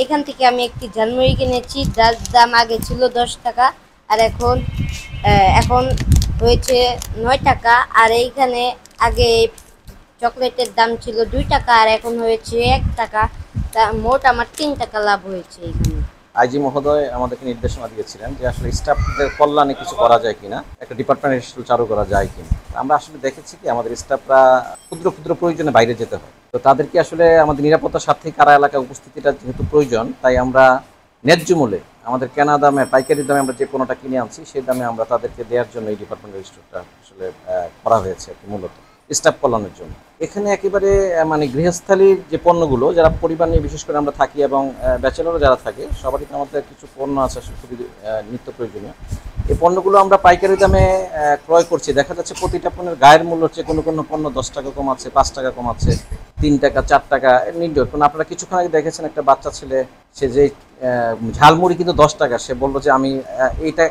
এখান থেকে আমি একটি ঝালমুড়ি কিনেছি, যার দাম আগে ছিল 10 টাকা, আর এখন হয়েছে 9 টাকা। আর এইখানে আগে চকলেটের দাম ছিল 2 টাকা, আর এখন হয়েছে 1 টাকা। তা মোট আমার 3 টাকা লাভ হয়েছে এখানে। আইজি মহোদয় আমাদেরকে নির্দেশনা দিয়েছিলেন যে আসলে স্টাফদের কল্যাণে কিছু করা যায় কিনা, একটা ডিপার্টমেন্ট হিসেবে চালু করা যায় কিনা। আমরা আসলে দেখেছি কি আমাদের স্টাফরা ক্ষুদ্র ক্ষুদ্র প্রয়োজনে বাইরে যেতে হয়, তো তাদেরকে আসলে আমাদের নিরাপত্তার স্বার্থে কারা এলাকায় উপস্থিতিটা যেহেতু প্রয়োজন, তাই আমরা ন্যায্য মূল্যে আমাদের কেনা দামে পাইকারি দামে আমরা যে পণ্যটা কিনে আনছি সেই দামে আমরা তাদেরকে দেওয়ার জন্য এই ডিপার্টমেন্টের স্টোরটা আসলে করা হয়েছে আর কি, মূলত স্টাফ কল্যাণের জন্য। এখানে একেবারে মানে গৃহস্থালির যে পণ্যগুলো, যারা পরিবার নিয়ে বিশেষ করে আমরা থাকি এবং ব্যাচেলরও যারা থাকে, সবারই তো আমাদের কিছু পণ্য আছে আসলে খুবই নিত্য প্রয়োজনীয়। এই পণ্যগুলো আমরা পাইকারি দামে ক্রয় করছি। দেখা যাচ্ছে প্রতিটা পণ্যের গায়ের মূল্য হচ্ছে কোনো কোনো পণ্য 10 টাকা কম আছে, 5 টাকা কম আছে, 3 টাকা 4 টাকা নির্ভর। কারণ আপনারা কিছুক্ষণ আগে দেখেছেন একটা বাচ্চা ছেলে, সে যে ঝালমুড়ি কিন্তু 10 টাকা, সে বললো যে আমি এইটা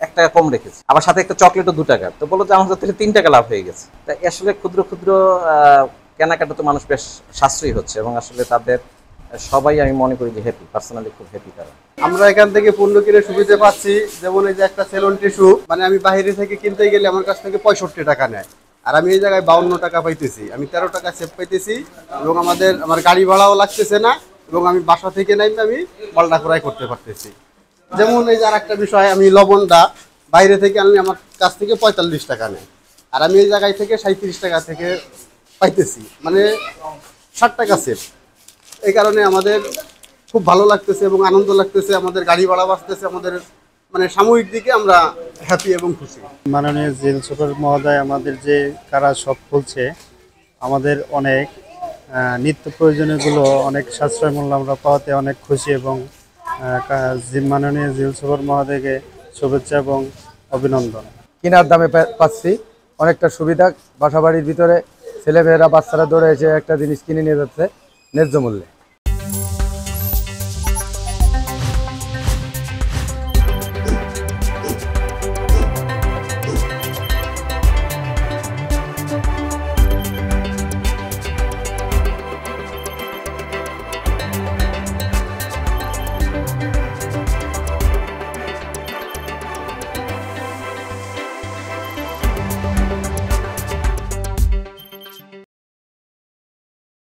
1 টাকা কম রেখেছি, আবার সাথে একটা চকলেটও 2 টাকা, তো বললো যে আমার থেকে 3 টাকা লাভ হয়ে গেছে। তাই আসলে ক্ষুদ্র ক্ষুদ্র কেনাকাটা তো মানুষ বেশ সাশ্রয়ী হচ্ছে, এবং আসলে তাদের সবাই আমি মনে করি যে হ্যাপি, পার্সোনালি খুব হ্যাপি তারা। আমরা এখান থেকে পণ্য কিনে সুবিধা পাচ্ছি। যেমন এই যে একটা সেলন টিস্যু, মানে আমি বাইরে থেকে কিনতে গেলে আমার কাছ থেকে 65 টাকা নেয়, আর আমি এই জায়গায় 52 টাকা পাইতেছি, আমি 13 টাকা সেভ পাইতেছি, এবং আমার গাড়ি ভাড়াও লাগতেছে না, এবং আমি বাসা থেকে নাইলে আমি পাল্টা ক্রয় করতে পারতেছি। যেমন এই যে আর একটা বিষয়, আমি লবণটা বাইরে থেকে আনলে আমার কাছ থেকে 45 টাকা নেয়, আর আমি এই জায়গায় থেকে 37 টাকা থেকে পাইতেছি, মানে 60 টাকা সেভ। এই কারণে আমাদের খুব ভালো লাগতেছে এবং আনন্দ লাগতেছে, আমাদের গাড়ি ভাড়া বাঁচতেছে, আমাদের মানে সাময়িক দিকে আমরা হ্যাপি এবং খুশি। মাননীয় জেল সুপার মহোদয় আমাদের যে কারা শপ খুলছে, আমাদের অনেক নিত্য প্রয়োজনীয়গুলো অনেক সাশ্রয় মূল্য আমরা পাওয়াতে অনেক খুশি, এবং মাননীয় জেল সুপার মহোদয়কে শুভেচ্ছা এবং অভিনন্দন। কেনার দামে পাচ্ছি, অনেকটা সুবিধা। বাসাবাড়ির ভিতরে ছেলেমেয়েরা বাচ্চারা দৌড়ে এসে একটা জিনিস কিনে নিয়ে যাচ্ছে ন্যায্য মূল্যে।